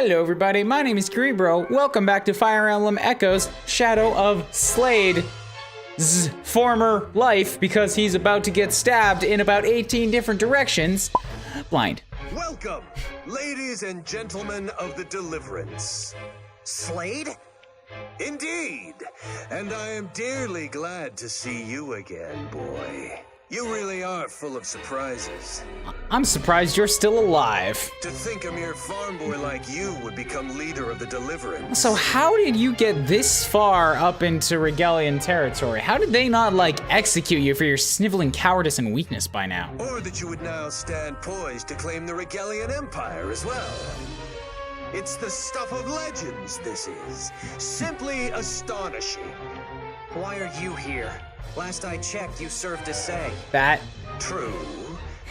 Hello everybody, my name is Kuuribro. Welcome back to Fire Emblem Echoes, Shadow of Slayde's former life, because he's about to get stabbed in about 18 different directions. Blind. Welcome, ladies and gentlemen of the Deliverance. Slayde? Indeed, and I am dearly glad to see you again, boy. You really are full of surprises. I'm surprised you're still alive. To think a mere farm boy like you would become leader of the Deliverance. So how did you get this far up into Regalian territory? How did they not, like, execute you for your sniveling cowardice and weakness by now? Or that you would now stand poised to claim the Regalian Empire as well. It's the stuff of legends, this is. Simply astonishing. Why are you here? Last I checked, you served as Say. That... True,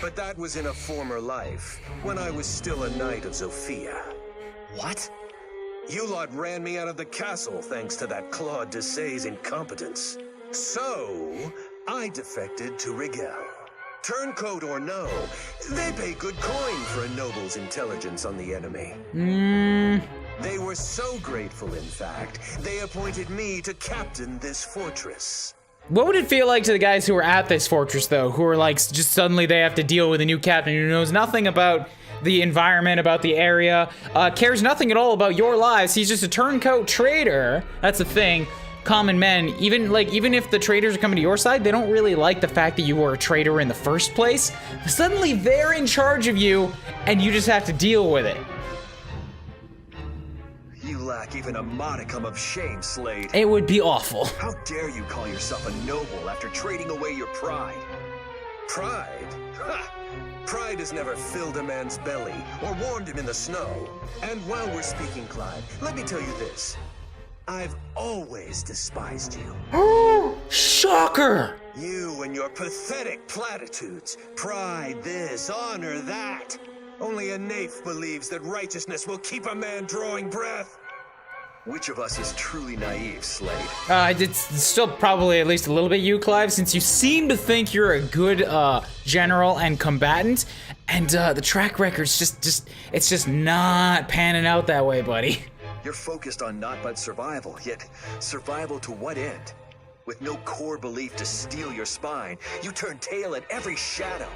but that was in a former life, when I was still a knight of Zofia. What? You lot ran me out of the castle thanks to that Claude de Say's incompetence. So, I defected to Rigel. Turncoat or no, they pay good coin for a noble's intelligence on the enemy. They were so grateful, in fact, they appointed me to captain this fortress. What would it feel like to the guys who were at this fortress, though, who are like, just suddenly they have to deal with a new captain who knows nothing about the environment, about the area, cares nothing at all about your lives? He's just a turncoat trader. That's the thing. Common men, even if the traders are coming to your side, they don't really like the fact that you were a traitor in the first place. Suddenly they're in charge of you, and you just have to deal with it. You lack even a modicum of shame, Slayde. It would be awful. How dare you call yourself a noble after trading away your pride? Pride? Ha! Pride has never filled a man's belly or warmed him in the snow. And while we're speaking, Clyde, let me tell you this. I've always despised you. Shocker! You and your pathetic platitudes. Pride this, honor that. Only a naif believes that righteousness will keep a man drawing breath. Which of us is truly naive, Slayde? It's still probably at least a little bit you, Clive, since you seem to think you're a good general and combatant, and the track record's just not panning out that way, buddy. You're focused on naught but survival, yet survival to what end? With no core belief to steel your spine, you turn tail at every shadow.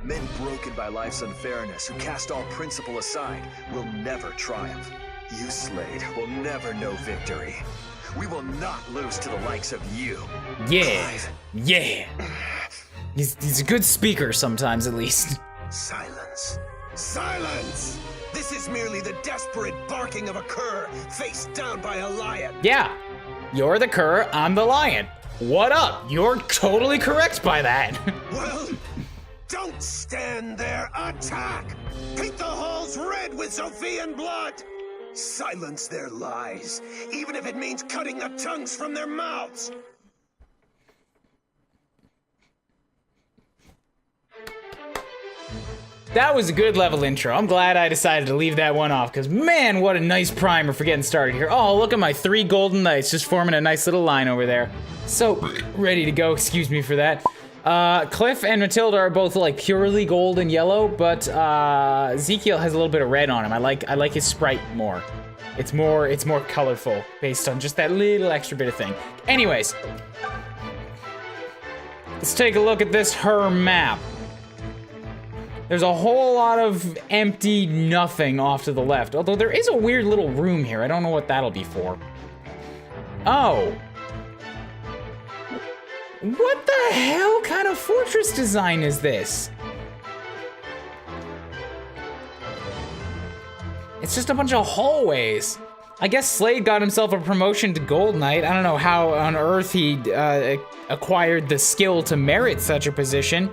Men broken by life's unfairness, who cast all principle aside, will never triumph. You, Slayde, will never know victory. We will not lose to the likes of you. Yeah, yeah. He's a good speaker sometimes, at least. Silence. Silence! This is merely the desperate barking of a cur faced down by a lion. Yeah, you're the cur, I'm the lion. What up? You're totally correct by that. Well, don't stand there. Attack! Paint the halls red with Zophian blood! Silence their lies, even if it means cutting the tongues from their mouths! That was a good level intro. I'm glad I decided to leave that one off, because man, what a nice primer for getting started here. Oh, look at my 3 golden knights just forming a nice little line over there. So, ready to go, excuse me for that. Cliff and Matilda are both like purely gold and yellow, but Ezekiel has a little bit of red on him. I like his sprite more. It's more colorful based on just that little extra bit of thing. Anyways, let's take a look at this her map. There's a whole lot of empty nothing off to the left, although there is a weird little room here. I don't know what that'll be for. Oh. What the hell kind of fortress design is this? It's just a bunch of hallways. I guess Slayde got himself a promotion to Gold Knight. I don't know how on earth he acquired the skill to merit such a position.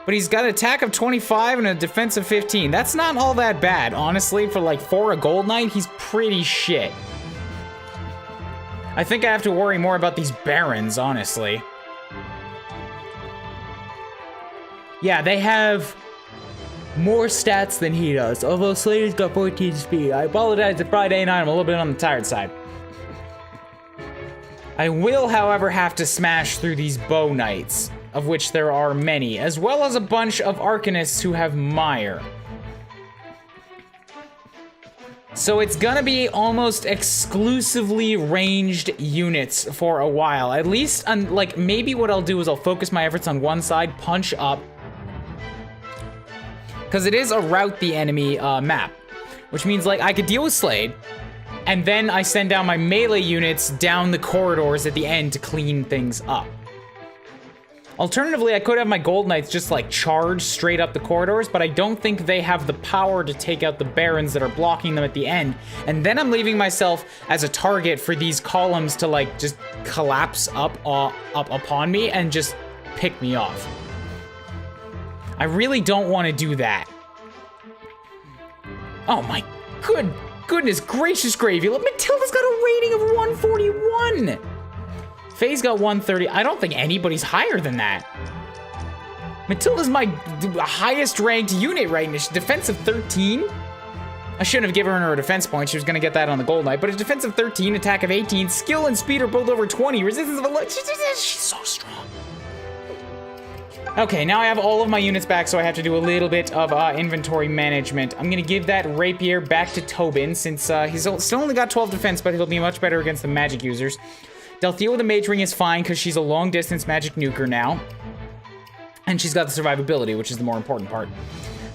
But he's got an attack of 25 and a defense of 15. That's not all that bad, honestly. For a Gold Knight, he's pretty shit. I think I have to worry more about these barons, honestly. Yeah, they have more stats than he does, although Slayde's got 14 speed. I apologize, it's Friday night, I'm a little bit on the tired side. I will, however, have to smash through these bow knights, of which there are many, as well as a bunch of arcanists who have mire. So it's gonna be almost exclusively ranged units for a while. At least, like, maybe what I'll do is I'll focus my efforts on one side, punch up. Because it is a route the enemy map. Which means, like, I could deal with Slayde, and then I send down my melee units down the corridors at the end to clean things up. Alternatively, I could have my Gold Knights just, like, charge straight up the corridors, but I don't think they have the power to take out the Barons that are blocking them at the end. And then I'm leaving myself as a target for these columns to, like, just collapse up upon me and just pick me off. I really don't want to do that. Oh my goodness gracious gravy. Look, Matilda's got a rating of 141. Faye's got 130. I don't think anybody's higher than that. Matilda's my highest ranked unit right now. Defensive 13. I shouldn't have given her a defense point. She was gonna get that on the Gold Knight. But a defensive 13, attack of 18, skill and speed are both over 20. Resistance of 11. She's so strong. Okay, now I have all of my units back, so I have to do a little bit of inventory management. I'm gonna give that rapier back to Tobin, since he's still only got 12 defense, but he'll be much better against the magic users. Delthea with a mage ring is fine, because she's a long-distance magic nuker now. And she's got the survivability, which is the more important part.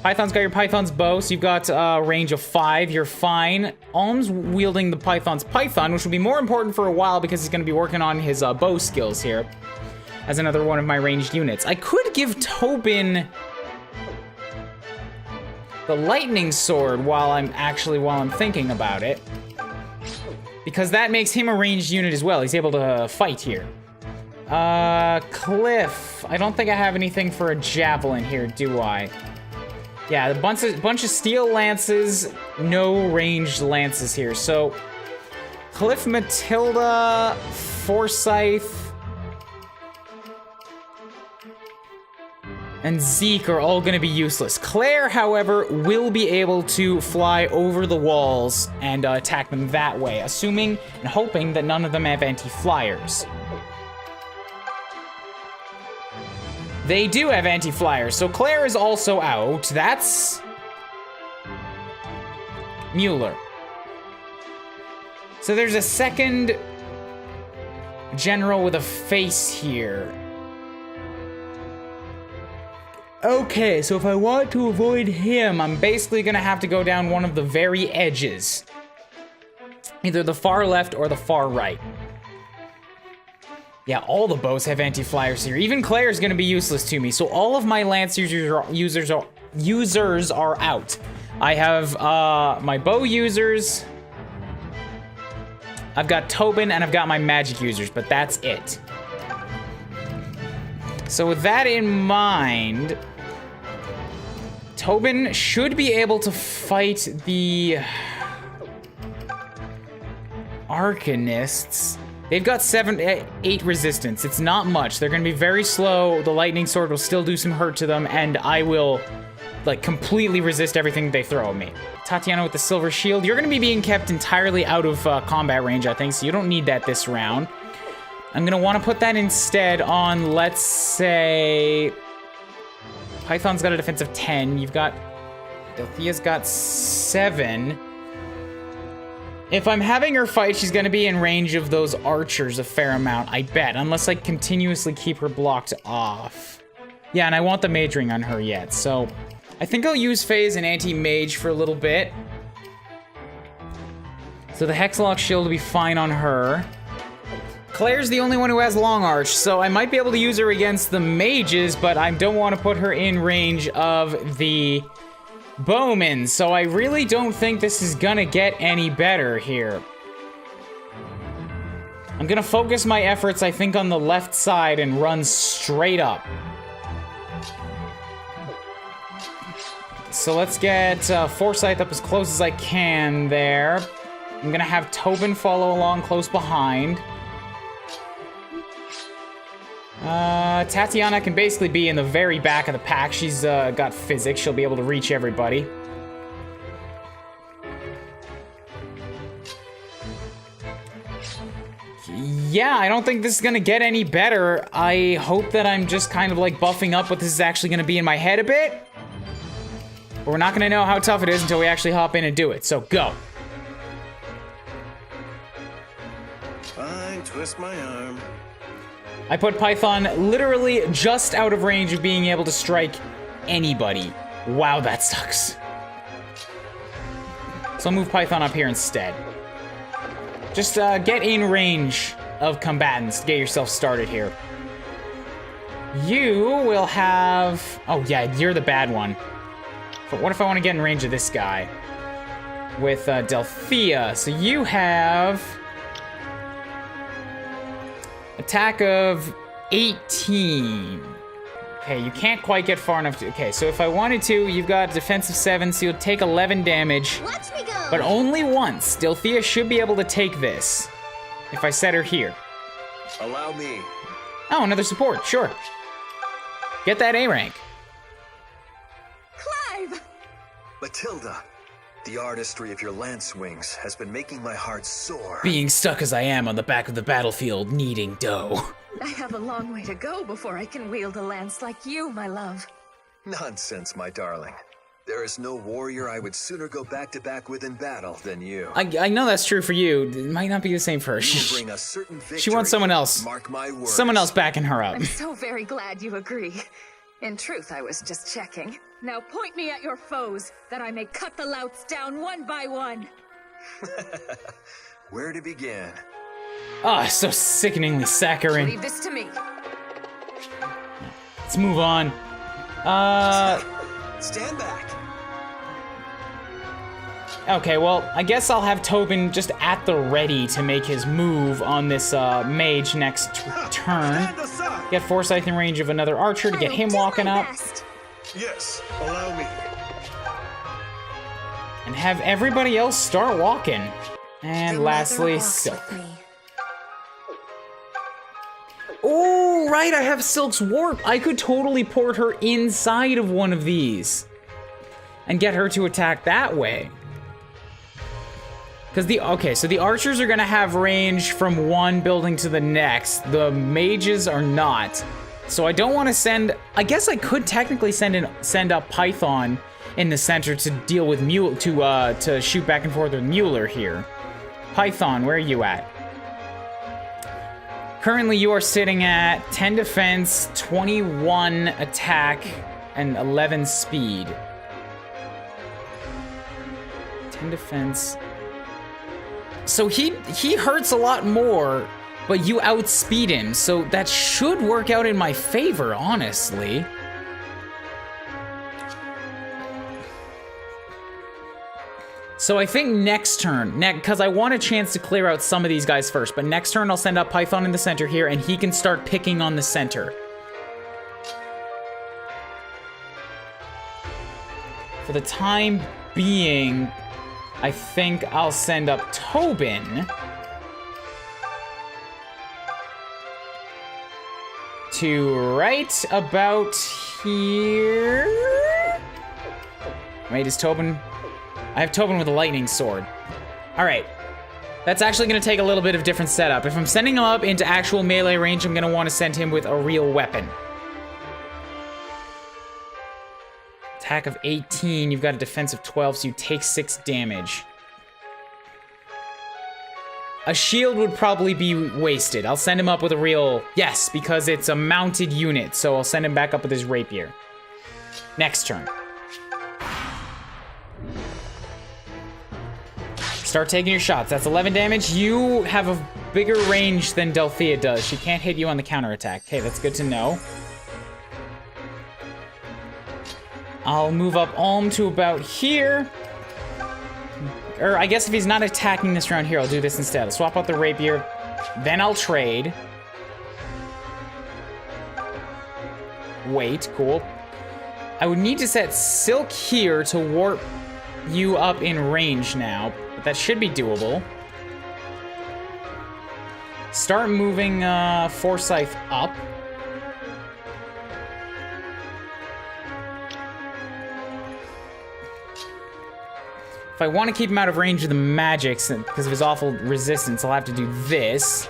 Python's got your Python's bow, so you've got a range of 5. You're fine. Alm's wielding the Python's Python, which will be more important for a while, because he's gonna be working on his bow skills here. As another one of my ranged units. I could give Tobin the lightning sword while I'm thinking about it. Because that makes him a ranged unit as well. He's able to fight here. Cliff. I don't think I have anything for a javelin here, do I? Yeah, a bunch of steel lances, no ranged lances here. So, Cliff, Matilda, Forsyth, and Zeke are all gonna be useless. Claire, however, will be able to fly over the walls and attack them that way, assuming and hoping that none of them have anti-flyers. They do have anti-flyers, so Claire is also out. That's Mueller. So there's a second general with a face here. Okay, so if I want to avoid him, I'm basically gonna have to go down one of the very edges. Either the far left or the far right. Yeah, all the bows have anti-flyers here. Even Claire's gonna be useless to me, so all of my lance users are out. I have my bow users, I've got Tobin, and I've got my magic users, but that's it. So with that in mind, Tobin should be able to fight the Arcanists. They've got 8 resistance. It's not much. They're gonna be very slow. The lightning sword will still do some hurt to them, and I will, like, completely resist everything they throw at me. Tatiana with the silver shield. You're gonna be being kept entirely out of combat range, I think, so you don't need that this round. I'm gonna wanna put that instead on, let's say, Python's got a defense of 10. You've got, Delthea's got 7. If I'm having her fight, she's gonna be in range of those archers a fair amount, I bet, unless I continuously keep her blocked off. Yeah, and I want the mage ring on her yet, so I think I'll use Faye as an anti-mage for a little bit. So the Hexalock shield will be fine on her. Claire's the only one who has Long Arch, so I might be able to use her against the mages, but I don't want to put her in range of the bowmen, so I really don't think this is gonna get any better here. I'm gonna focus my efforts, I think, on the left side and run straight up. So let's get Forsyth up as close as I can there. I'm gonna have Tobin follow along close behind. Tatiana can basically be in the very back of the pack. She's got physics. She'll be able to reach everybody. Yeah, I don't think this is gonna get any better. I hope that I'm just kind of like buffing up what this is actually gonna be in my head a bit. But we're not gonna know how tough it is until we actually hop in and do it, so go. twist my arm. I put Python literally just out of range of being able to strike anybody. Wow, that sucks. So I'll move Python up here instead. Just get in range of combatants to get yourself started here. You will have... Oh yeah, you're the bad one. But what if I want to get in range of this guy? With Delphia. So you have... attack of 18. Okay, you can't quite get far enough to... Okay, so if I wanted to, you've got defensive 7, so you'll take 11 damage. Watch me go. But only once. Delphia should be able to take this. If I set her here. Allow me. Oh, another support, sure. Get that A rank. Clive! Matilda, the artistry of your lance wings has been making my heart soar. Being stuck as I am on the back of the battlefield, needing dough. I have a long way to go before I can wield a lance like you, my love. Nonsense, my darling. There is no warrior I would sooner go back-to-back with in battle than you. I know that's true for you. It might not be the same for her. You will bring a certain victory. She wants someone else. Mark my words. Someone else backing her up. I'm so very glad you agree. In truth, I was just checking. Now point me at your foes, that I may cut the louts down one by one. Where to begin? Ah, so sickeningly saccharine. Leave this to me. Let's move on. Stand back. Okay, well, I guess I'll have Tobin just at the ready to make his move on this mage next turn. Stand aside. Get Forsyth in range of another archer to get I'll him do walking my up. best. Yes, allow me. And have everybody else start walking. And Bring lastly, Mother walks Silk. with me. Oh, right, I have Silk's warp. I could totally port her inside of one of these. And get her to attack that way. Because so the archers are gonna have range from one building to the next. The mages are not. So I don't want to send, I guess I could technically send up Python in the center to deal with to shoot back and forth with Mueller here. Python, where are you at? Currently you are sitting at 10 defense, 21 attack, and 11 speed. 10 defense. So he hurts a lot more, but you outspeed him, so that should work out in my favor, honestly. So I think next turn, because I want a chance to clear out some of these guys first, but next turn I'll send up Python in the center here, and he can start picking on the center. For the time being, I think I'll send up Tobin to right about here. Wait, is Tobin? I have Tobin with a lightning sword. All right. That's actually going to take a little bit of different setup. If I'm sending him up into actual melee range, I'm going to want to send him with a real weapon. Attack of 18, you've got a defense of 12, so you take 6 damage. A shield would probably be wasted. I'll send him up with a real... Yes, because it's a mounted unit, so I'll send him back up with his rapier. Next turn. Start taking your shots. That's 11 damage. You have a bigger range than Delphia does. She can't hit you on the counterattack. Okay, that's good to know. I'll move up Ulm to about here. Or I guess if he's not attacking this round here, I'll do this instead. I'll swap out the rapier, then I'll trade. Wait, cool. I would need to set Silk here to warp you up in range now, but that should be doable. Start moving Forsyth up. If I want to keep him out of range of the magics, because of his awful resistance, I'll have to do this.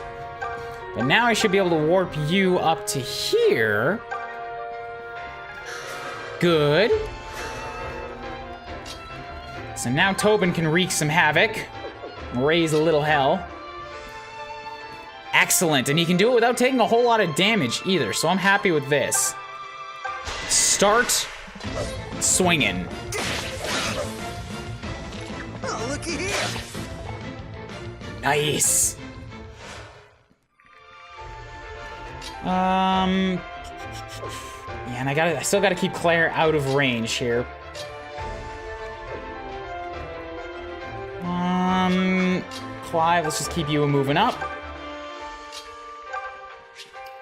But now I should be able to warp you up to here. Good. So now Tobin can wreak some havoc. Raise a little hell. Excellent, and he can do it without taking a whole lot of damage either, so I'm happy with this. Start swinging. Oh, looky here. Nice. Yeah, and I still gotta keep Claire out of range here. Clive, let's just keep you moving up.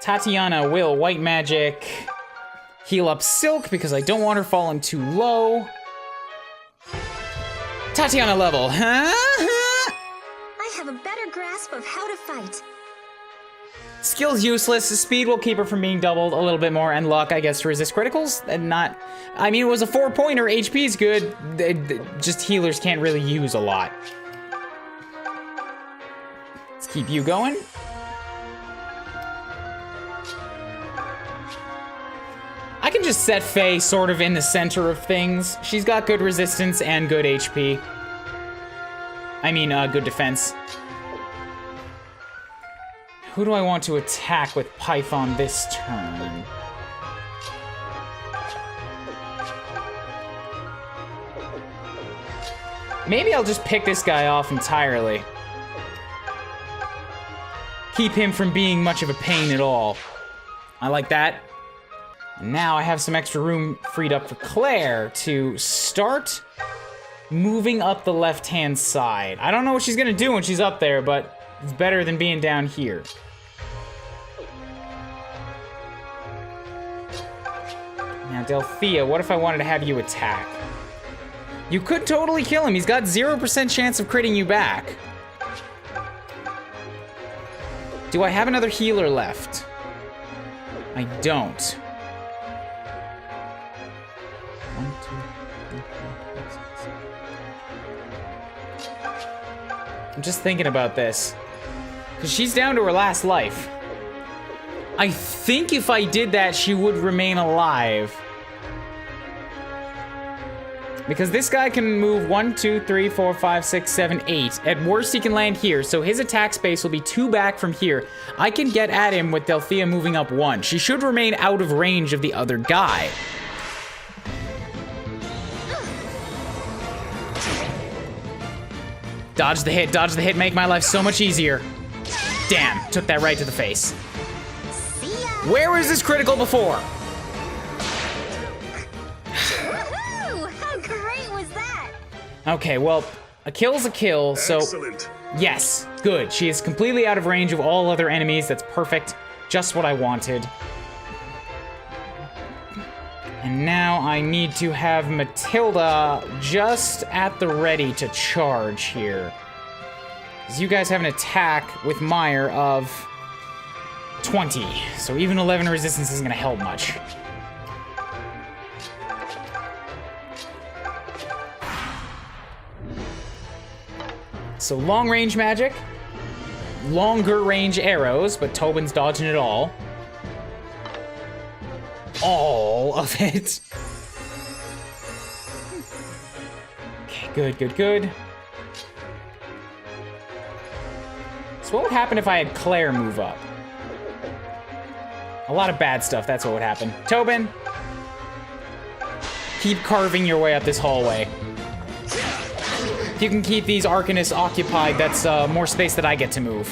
Tatiana will white magic. Heal up Silk because I don't want her falling too low. Tatiana level, huh? I have a better grasp of how to fight. Skill's useless. Speed will keep her from being doubled a little bit more, and luck, I guess, to resist criticals. And not. I mean, it was a 4-pointer. HP's good. Just healers can't really use a lot. Let's keep you going. I can just set Faye sort of in the center of things. She's got good resistance and good HP. I mean, good defense. Who do I want to attack with Python this turn? Maybe I'll just pick this guy off entirely. Keep him from being much of a pain at all. I like that. And now I have some extra room freed up for Claire to start moving up the left-hand side. I don't know what she's gonna do when she's up there, but it's better than being down here. Now, Delphia, what if I wanted to have you attack? You could totally kill him. He's got 0% chance of critting you back. Do I have another healer left? I don't. 1, 2, 3, 4, 5, 6. I'm just thinking about this. Because she's down to her last life. I think if I did that, she would remain alive. Because this guy can move 1, 2, 3, 4, 5, 6, 7, 8. At worst, he can land here, so his attack space will be 2 back from here. I can get at him with Delphia moving up 1. She should remain out of range of the other guy. Dodge the hit, make my life so much easier. Damn, took that right to the face. Where was this critical before? Woohoo! How great was that? Okay, well, a kill's a kill, so... Excellent. Yes, good. She is completely out of range of all other enemies. That's perfect. Just what I wanted. And now I need to have Matilda just at the ready to charge here. Because you guys have an attack with Meyer of 20. So even 11 resistance isn't going to help much. So long range magic. Longer range arrows, but Tobin's dodging it all. All of it. Okay, good. So what would happen if I had Claire move up? A lot of bad stuff, that's what would happen. Tobin, keep carving your way up this hallway. If you can keep these Arcanists occupied, that's more space that I get to move.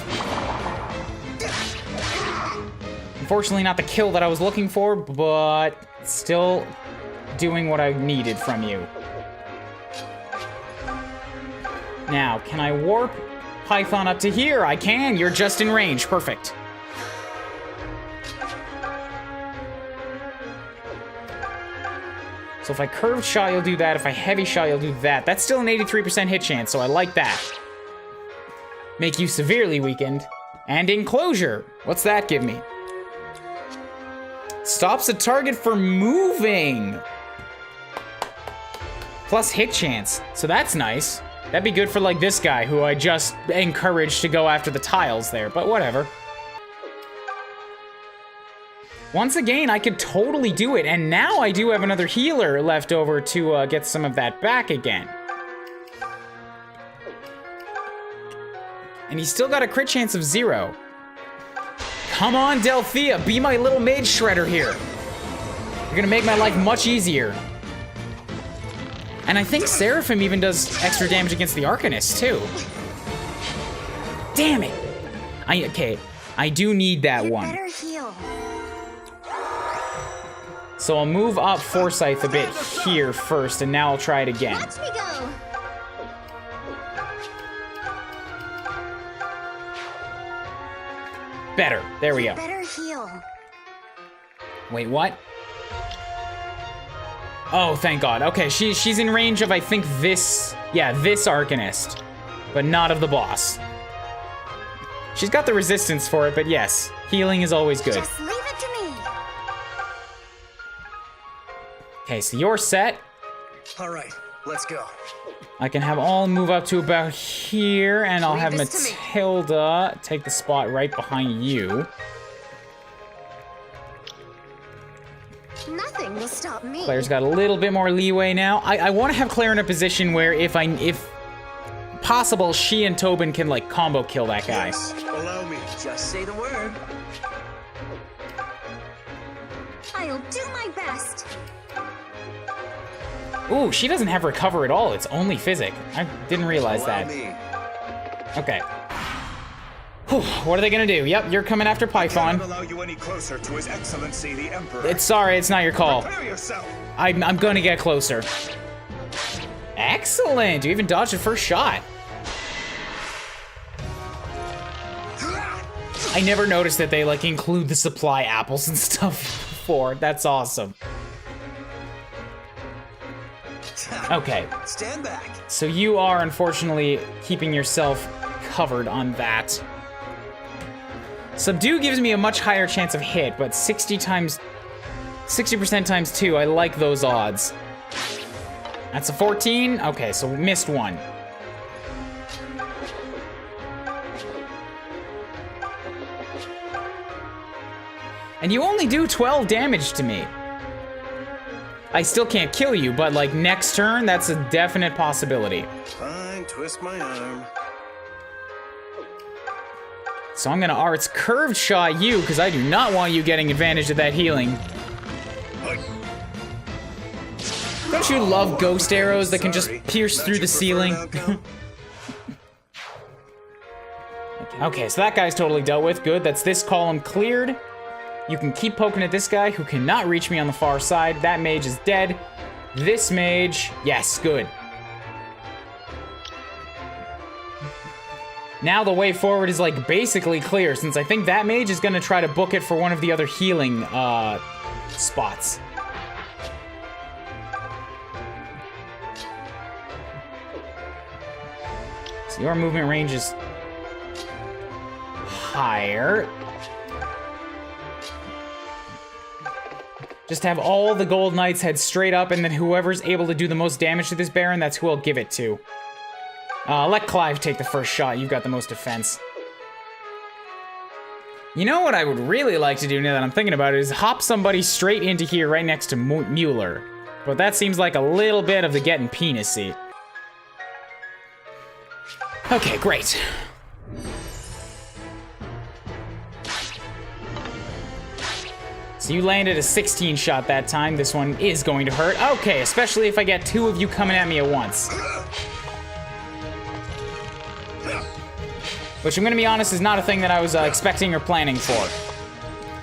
Unfortunately, not the kill that I was looking for, but still doing what I needed from you. Now, can I warp Python up to here? I can. You're just in range. Perfect. So if I curved shot, you'll do that. If I heavy shot, you'll do that. That's still an 83% hit chance, so I like that. Make you severely weakened. And enclosure. What's that give me? Stops a target from moving. Plus hit chance. So that's nice. That'd be good for like this guy who I just encouraged to go after the tiles there, but whatever. Once again, I could totally do it, and now I do have another healer left over to get some of that back again. And he's still got a crit chance of 0. Come on, Delphia, be my little mage shredder here. You're gonna make my life much easier. And I think Seraphim even does extra damage against the Arcanist, too. Damn it! Okay, I do need that one. Better heal. So I'll move up Forsyth a bit here first, and now I'll try it again. Watch me go. Better. There we go. Better heal. Wait, what? Oh, thank God. Okay, she's in range of, I think, this... Yeah, this Arcanist. But not of the boss. She's got the resistance for it, but yes. Healing is always good. Just leave it to me. Okay, so you're set. All right, let's go. I can have all move up to about here, and I'll have Leave this to me. Matilda take the spot right behind you. Nothing will stop me. Claire's got a little bit more leeway now. I want to have Claire in a position where if possible, she and Tobin can like combo kill that guy. Yes, allow me. Just say the word. I'll do my best. Ooh, she doesn't have recover at all. It's only physic. I didn't realize Allow that. me. Okay. Whew, what are they gonna do? Yep, you're coming after Cannot Python. allow you any closer to His Excellency the Emperor. It's sorry, it's not your call. Prepare yourself. I'm gonna get closer. Excellent! You even dodged the first shot. I never noticed that they like include the supply apples and stuff before. That's awesome. Okay, Stand back. so you are unfortunately keeping yourself covered on that. Subdue gives me a much higher chance of hit, but 60% times 2, I like those odds. That's a 14? Okay, so we missed one. And you only do 12 damage to me. I still can't kill you, but like next turn, that's a definite possibility. Fine, twist my arm. So I'm gonna Arts curved shot you, because I do not want you getting advantage of that healing. Don't you love ghost arrows that can just pierce through the ceiling? Okay, so that guy's totally dealt with. Good, that's this column cleared. You can keep poking at this guy who cannot reach me on the far side. That mage is dead. This mage, yes, good. Now the way forward is like basically clear, since I think that mage is gonna try to book it for one of the other healing spots. So your movement range is higher. Just have all the gold knights head straight up, and then whoever's able to do the most damage to this Baron, that's who I'll give it to. Let Clive take the first shot. You've got the most defense. You know what I would really like to do now that I'm thinking about it is hop somebody straight into here right next to Mueller. But that seems like a little bit of the getting penis-y. Okay, great. So you landed a 16 shot that time. This one is going to hurt. Okay, especially if I get two of you coming at me at once. Which I'm gonna be honest is not a thing that I was expecting or planning for.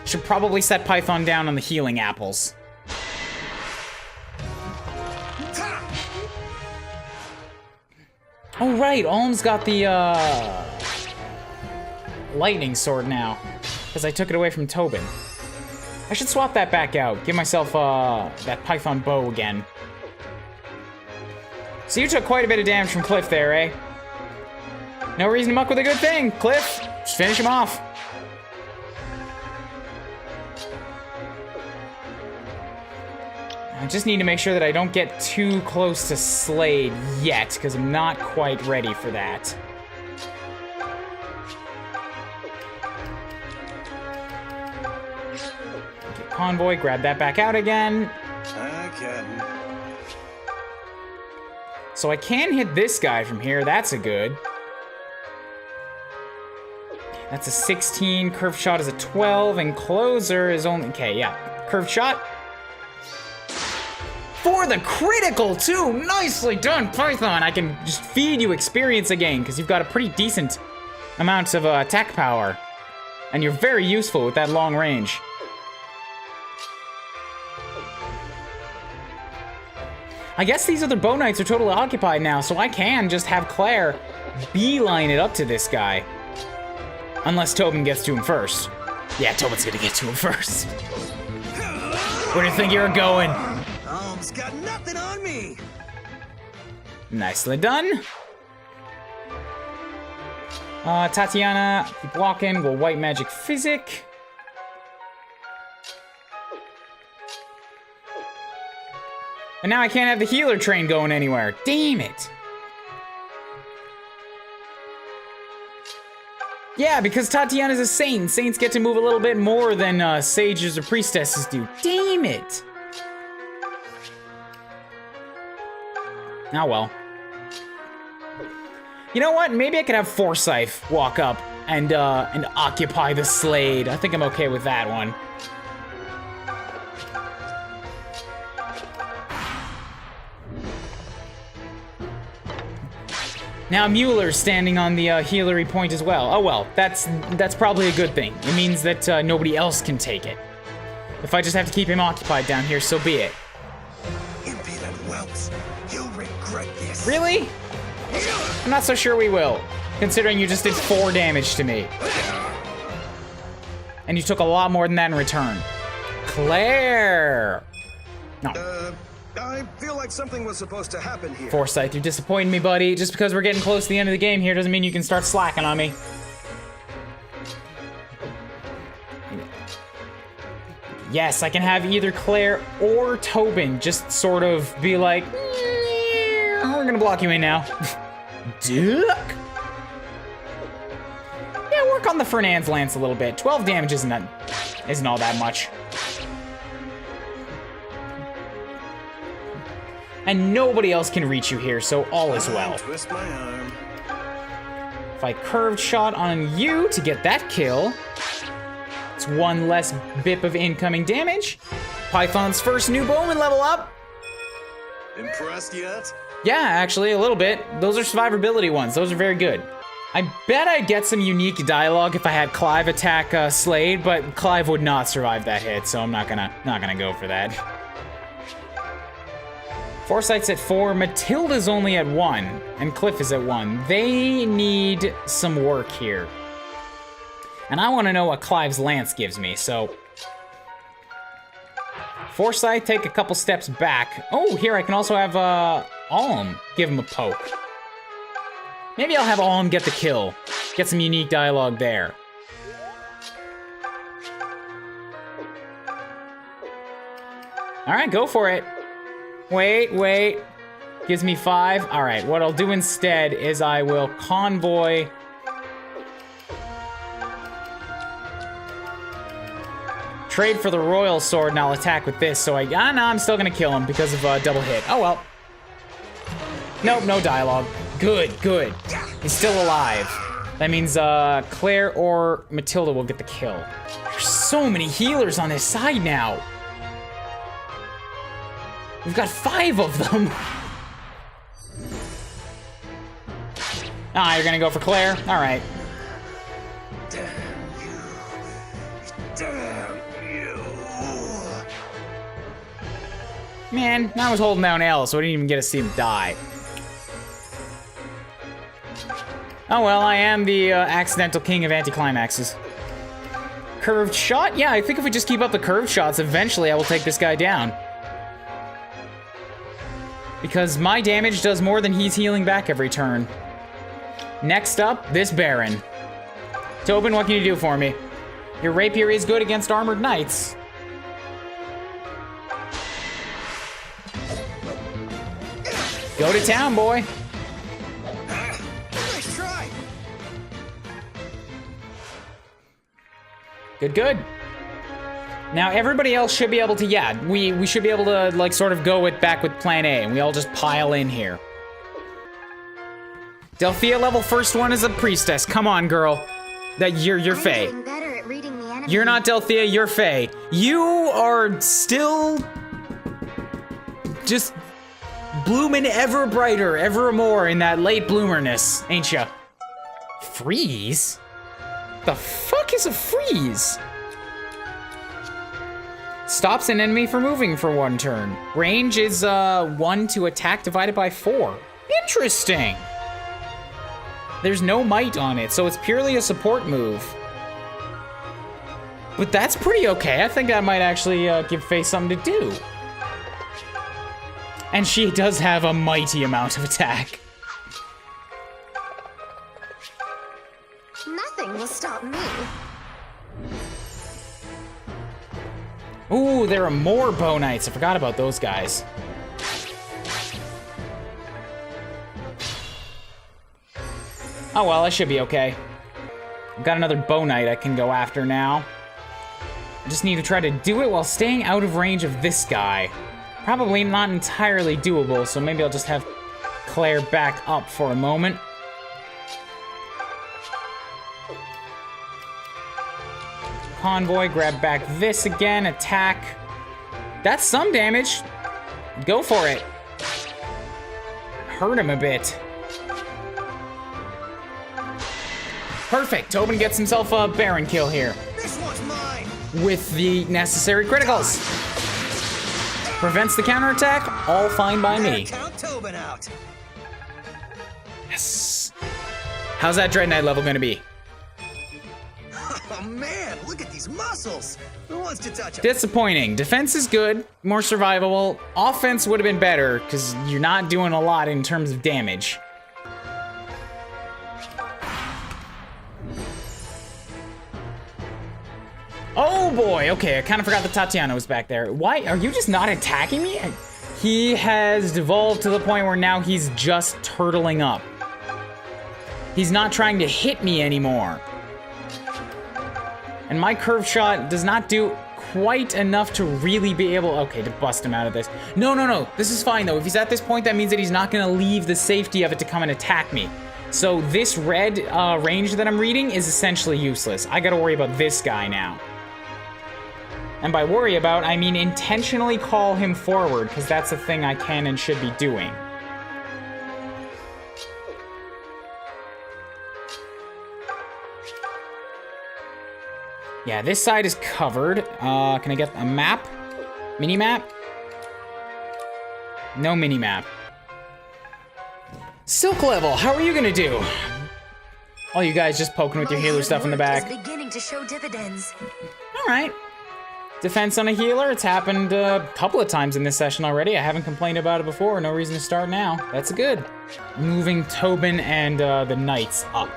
Should probably set Python down on the healing apples. Oh right, Olm's got the lightning sword now. Because I took it away from Tobin. I should swap that back out. Give myself that Python bow again. So you took quite a bit of damage from Cliff there, eh? No reason to muck with a good thing, Cliff. Just finish him off. I just need to make sure that I don't get too close to Slayde yet, because I'm not quite ready for that. Okay, Convoy, grab that back out again. I can. So I can hit this guy from here. That's a good. That's a 16, curved shot is a 12, and closer is only, okay, yeah. Curved shot. For the critical, too! Nicely done, Python! I can just feed you experience again, because you've got a pretty decent amount of attack power. And you're very useful with that long range. I guess these other Bow Knights are totally occupied now, so I can just have Claire beeline it up to this guy. Unless Tobin gets to him first. Yeah, Tobin's gonna get to him first. Where do you think you're going? Alm's got nothing on me. Nicely done. Tatiana, keep walking. We'll white magic physic. And now I can't have the healer train going anywhere. Damn it. Yeah, because Tatiana's a saint. Saints get to move a little bit more than sages or priestesses do. Damn it. Oh well. You know what? Maybe I could have Forsyth walk up and occupy the Slayde. I think I'm okay with that one. Now Mueller's standing on the healery point as well. Oh well, that's probably a good thing. It means that nobody else can take it. If I just have to keep him occupied down here, so be it. Impudent whelps. You'll regret this. Really? I'm not so sure we will, considering you just did 4 damage to me. And you took a lot more than that in return. Claire! No. I feel like something was supposed to happen here. Forsyth, you're disappointing me, buddy. Just because we're getting close to the end of the game here doesn't mean you can start slacking on me. Yes, I can have either Claire or Tobin just sort of be like, we're gonna block you in now. Duck! Yeah, work on the Fernand's Lance a little bit. 12 damage isn't all that much. And nobody else can reach you here, so all is well. Twist my arm. If I curved shot on you to get that kill, it's 1 less bip of incoming damage. Python's first new bowman level up. Impressed yet? Yeah, actually, a little bit. Those are survivability ones. Those are very good. I bet I'd get some unique dialogue if I had Clive attack Slayde, but Clive would not survive that hit, so I'm not gonna go for that. Forsyth's at 4, Matilda's only at 1, and Cliff is at 1. They need some work here. And I want to know what Clive's Lance gives me, so... Forsyth, take a couple steps back. Oh, here I can also have Alm give him a poke. Maybe I'll have Alm get the kill. Get some unique dialogue there. Alright, go for it. Wait. Gives me 5. Alright, what I'll do instead is I will convoy... Trade for the royal sword and I'll attack with this, so no, I'm still gonna kill him because of double hit. Oh well. Nope, no dialogue. Good. He's still alive. That means Claire or Matilda will get the kill. There's so many healers on this side now. We've got 5 of them. Ah, you're gonna go for Claire? All right. Damn you. Damn you. Man, I was holding down L, so I didn't even get to see him die. Oh well, I am the accidental king of anticlimaxes. Curved shot? Yeah, I think if we just keep up the curved shots, eventually I will take this guy down. Because my damage does more than he's healing back every turn. Next up, this Baron. Tobin, what can you do for me? Your rapier is good against armored knights. Go to town, boy. Nice try. Good. Now everybody else should be able to, yeah, we should be able to like sort of go back with plan A and we all just pile in here. Delphia level first one is a priestess. Come on, girl. That you're I'm Faye. getting better at reading the enemy. You're not Delthea, you're Faye. You are still just blooming ever brighter, ever more in that late bloomerness, ain't ya? Freeze? The fuck is a freeze? Stops an enemy from moving for 1 turn. Range is 1 to attack divided by 4. Interesting. There's no might on it, so it's purely a support move. But that's pretty okay. I think that might actually give Faye something to do. And she does have a mighty amount of attack. Nothing will stop me. Ooh, there are more Bow Knights. I forgot about those guys. Oh well, I should be okay. I've got another Bow Knight I can go after now. I just need to try to do it while staying out of range of this guy. Probably not entirely doable, so maybe I'll just have Claire back up for a moment. Convoy, grab back this again, attack. That's some damage. Go for it. Hurt him a bit. Perfect, Tobin gets himself a Baron kill here. This one's mine. With the necessary criticals. Prevents the counterattack, all fine by me. Count Tobin out. Yes. How's that Dread Knight level gonna be? Oh man, look at these muscles. Who wants to touch them? Disappointing. Defense is good, more survivable. Offense would have been better, because you're not doing a lot in terms of damage. Oh boy, okay, I kind of forgot that Tatiana was back there. Why, are you just not attacking me? He has devolved to the point where now he's just turtling up. He's not trying to hit me anymore. And my curve shot does not do quite enough to really be able, okay, to bust him out of this. No, this is fine though. If he's at this point, that means that he's not gonna leave the safety of it to come and attack me. So this red range that I'm reading is essentially useless. I gotta worry about this guy now. And by worry about, I mean intentionally call him forward, because that's a thing I can and should be doing. Yeah, this side is covered. Can I get a map? Mini-map? No mini-map. Silk level, how are you gonna do? All you guys just poking with your healer stuff in the back. Beginning to show dividends. All right. Defense on a healer, it's happened a couple of times in this session already. I haven't complained about it before, no reason to start now. That's good. Moving Tobin and the Knights up.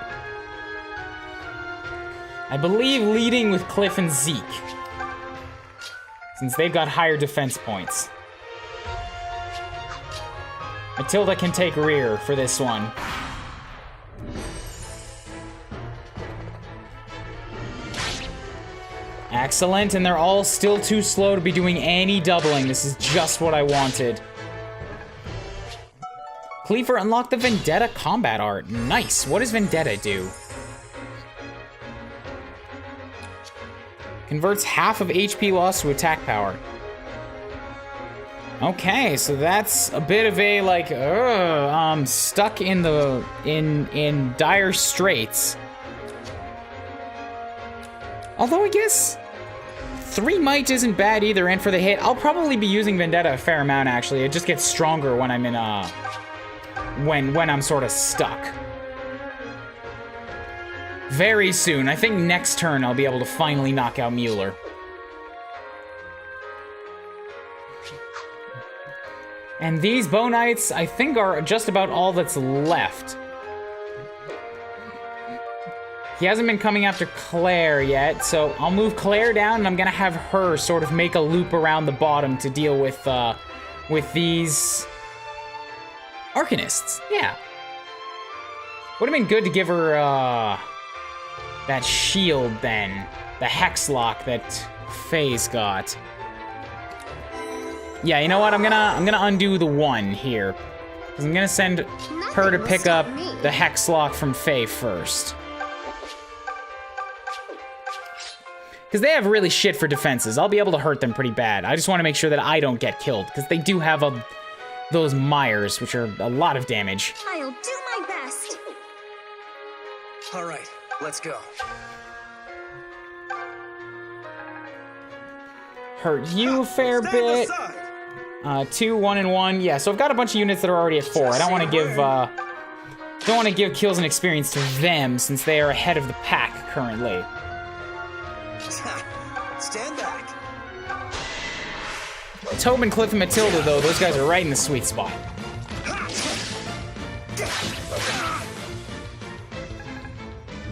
I believe leading with Cliff and Zeke, since they've got higher defense points. Matilda can take rear for this one. Excellent, and they're all still too slow to be doing any doubling. This is just what I wanted. Cleaver unlocked the Vendetta combat art. Nice. What does Vendetta do? Converts half of HP loss to attack power. Okay, so that's a bit of a like, stuck in the in dire straits. Although I guess 3 might isn't bad either, and for the hit, I'll probably be using Vendetta a fair amount actually. It just gets stronger when I'm in when I'm sort of stuck. Very soon. I think next turn I'll be able to finally knock out Mueller. And these Bow Knights, I think, are just about all that's left. He hasn't been coming after Claire yet, so I'll move Claire down and I'm gonna have her sort of make a loop around the bottom to deal with these Arcanists. Yeah. Would have been good to give her, that shield then. The Hex Lock that Faye's got. Yeah, you know what? I'm gonna undo the 1 here. Because I'm gonna send her to pick up the Hex Lock from Faye first. Because they have really shit for defenses. I'll be able to hurt them pretty bad. I just want to make sure that I don't get killed, because they do have those Myers, which are a lot of damage. I'll do my best. All right, let's go. Hurt you a fair Stand bit. aside. 2, 1, and 1. Yeah, so I've got a bunch of units that are already at 4. I don't want to give kills and experience to them since they are ahead of the pack currently. Stand back. Tobin, Cliff, and Matilda, though, those guys are right in the sweet spot.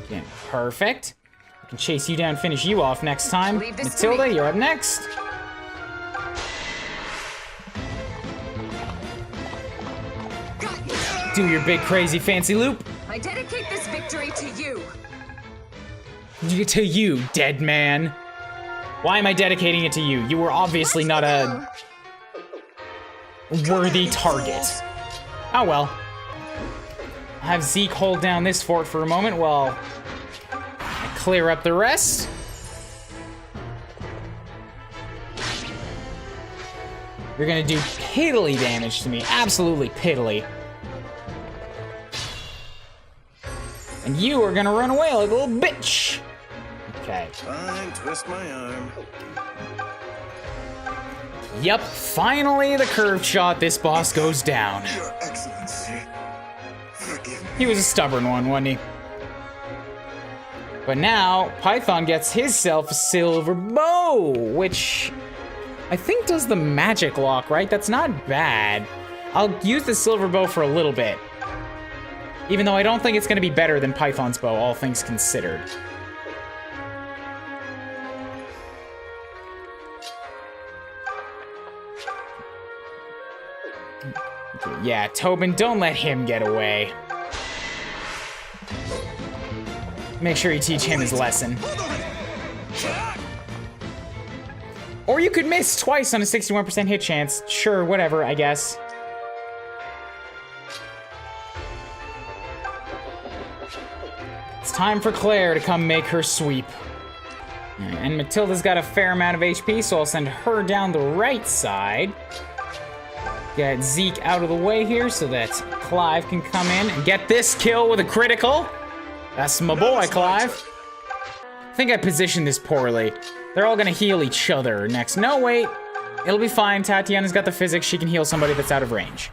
Okay, perfect. I can chase you down, finish you off next time. Leave this to Matilda, me. you're up next. Do your big crazy fancy loop. I dedicate this victory to you. To you, dead man. Why am I dedicating it to you? You were obviously not a worthy target. Oh well. I'll have Zeke hold down this fort for a moment while I clear up the rest. You're gonna do piddly damage to me. Absolutely piddly. And you are gonna run away like a little bitch. Okay. Fine, twist my arm. Yep, finally the curved shot, this boss goes down. Your Excellency, forgive me. He was a stubborn one, wasn't he? But now, Python gets himself a silver bow, which I think does the magic lock, right? That's not bad. I'll use the silver bow for a little bit. Even though I don't think it's gonna be better than Python's bow, all things considered. Yeah, Tobin, don't let him get away. Make sure you teach him his lesson. Or you could miss twice on a 61% hit chance. Sure, whatever, I guess. It's time for Claire to come make her sweep. And Matilda's got a fair amount of HP, so I'll send her down the right side. Get Zeke out of the way here so that Clive can come in and get this kill with a critical. That's my boy, Clive. I think I positioned this poorly. They're all gonna heal each other next. No, wait. It'll be fine. Tatiana's got the physics. She can heal somebody that's out of range.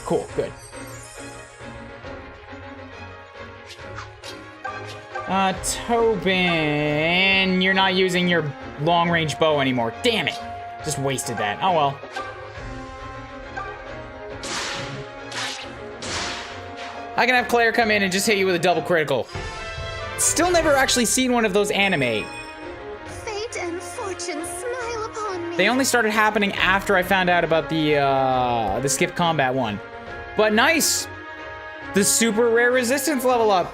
Cool, good. Tobin, you're not using your long-range bow anymore. Damn it. Just wasted that. Oh well. I can have Claire come in and just hit you with a double critical. Still never actually seen one of those animate. Fate and fortune smile upon me. They only started happening after I found out about the skip combat one. But nice! The super rare resistance level up.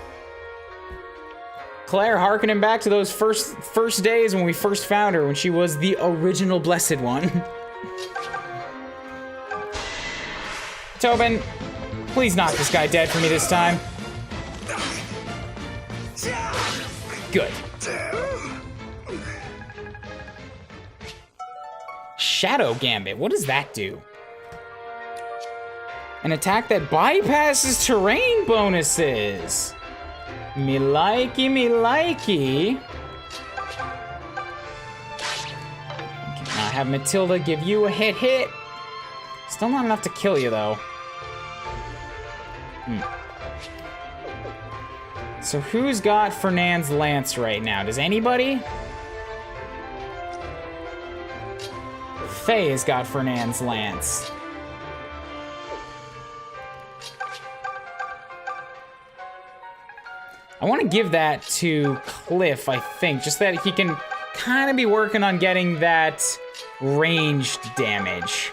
Claire harkening back to those first days when we first found her, when she was the original blessed one. Tobin, please knock this guy dead for me this time. Good. Shadow Gambit, what does that do? An attack that bypasses terrain bonuses. Me likey, me likey. Okay, now have Matilda give you a hit. Still not enough to kill you, though. So who's got Fernand's lance right now? Does anybody? Faye has got Fernand's lance. I want to give that to Cliff, I think, just that he can kind of be working on getting that ranged damage.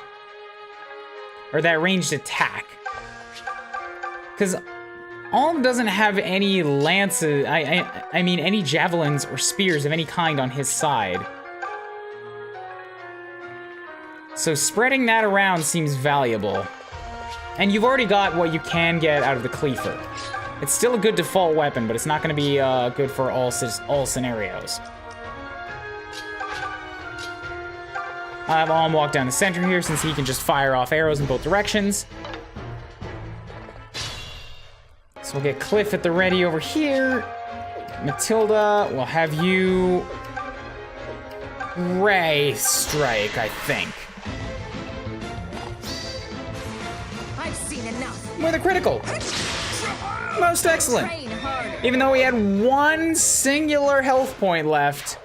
Or that ranged attack. Because Alm doesn't have any lances, I mean any javelins or spears of any kind on his side. So spreading that around seems valuable. And you've already got what you can get out of the Cleaver. It's still a good default weapon, but it's not going to be good for all scenarios. I'll have Alm walk down the center here since he can just fire off arrows in both directions. So we'll get Cliff at the ready over here. Matilda, we'll have you Ray strike, I think. I've seen enough. With a critical. Most excellent. Train harder. Even though we had one singular health point left.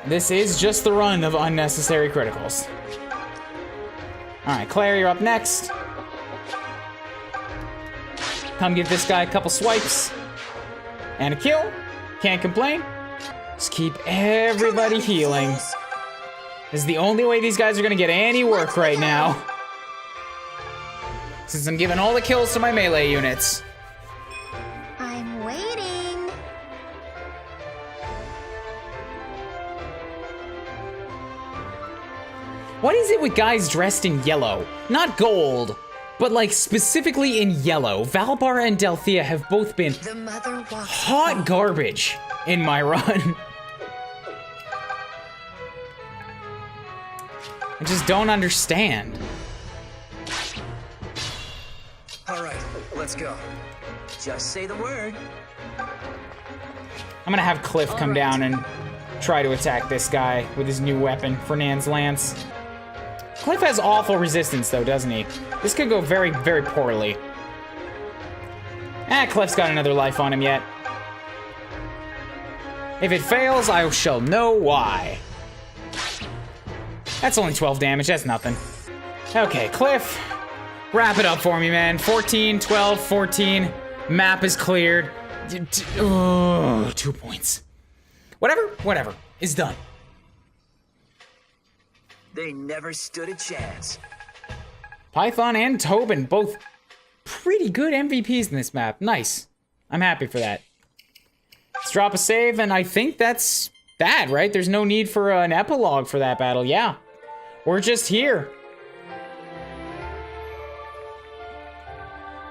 This is just the run of unnecessary criticals. Alright, Claire, you're up next. Come give this guy a couple swipes. And a kill. Can't complain. Just keep everybody healing. This is the only way these guys are gonna get any work right now. Since I'm giving all the kills to my melee units. I'm waiting. What is it with guys dressed in yellow? Not gold, but like specifically in yellow. Valbar and Delthea have both been The mother walks hot garbage in my run. I just don't understand. All right, let's go. Just say the word. I'm gonna have Cliff come down and try to attack this guy with his new weapon, Fernand's Lance. Cliff has awful resistance though, doesn't he? This could go very, very poorly. Cliff's got another life on him yet. If it fails, I shall know why. That's only 12 damage, that's nothing. Okay, Cliff, wrap it up for me, man. 14, 12, 14. Map is cleared. 2 points. Whatever, is done. They never stood a chance. Python and Tobin, both pretty good MVPs in this map. Nice. I'm happy for that. Let's drop a save, and I think that's that, right? There's no need for an epilogue for that battle. Yeah. We're just here.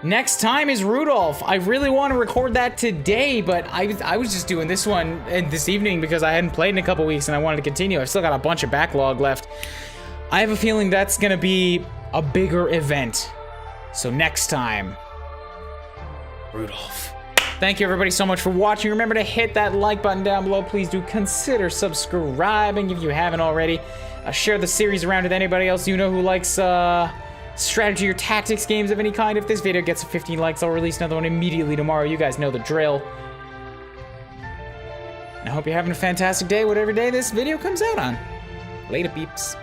Next time is Rudolph. I really want to record that today, but I was just doing this one this evening because I hadn't played in a couple weeks and I wanted to continue. I've still got a bunch of backlog left. I have a feeling that's gonna be a bigger event. So next time, Rudolph. Thank you everybody so much for watching. Remember to hit that like button down below. Please do consider subscribing if you haven't already. Share the series around with anybody else you know who likes strategy or tactics games of any kind. If this video gets 15 likes, I'll release another one immediately tomorrow. You guys know the drill. I hope you're having a fantastic day, whatever day this video comes out on. Later, peeps.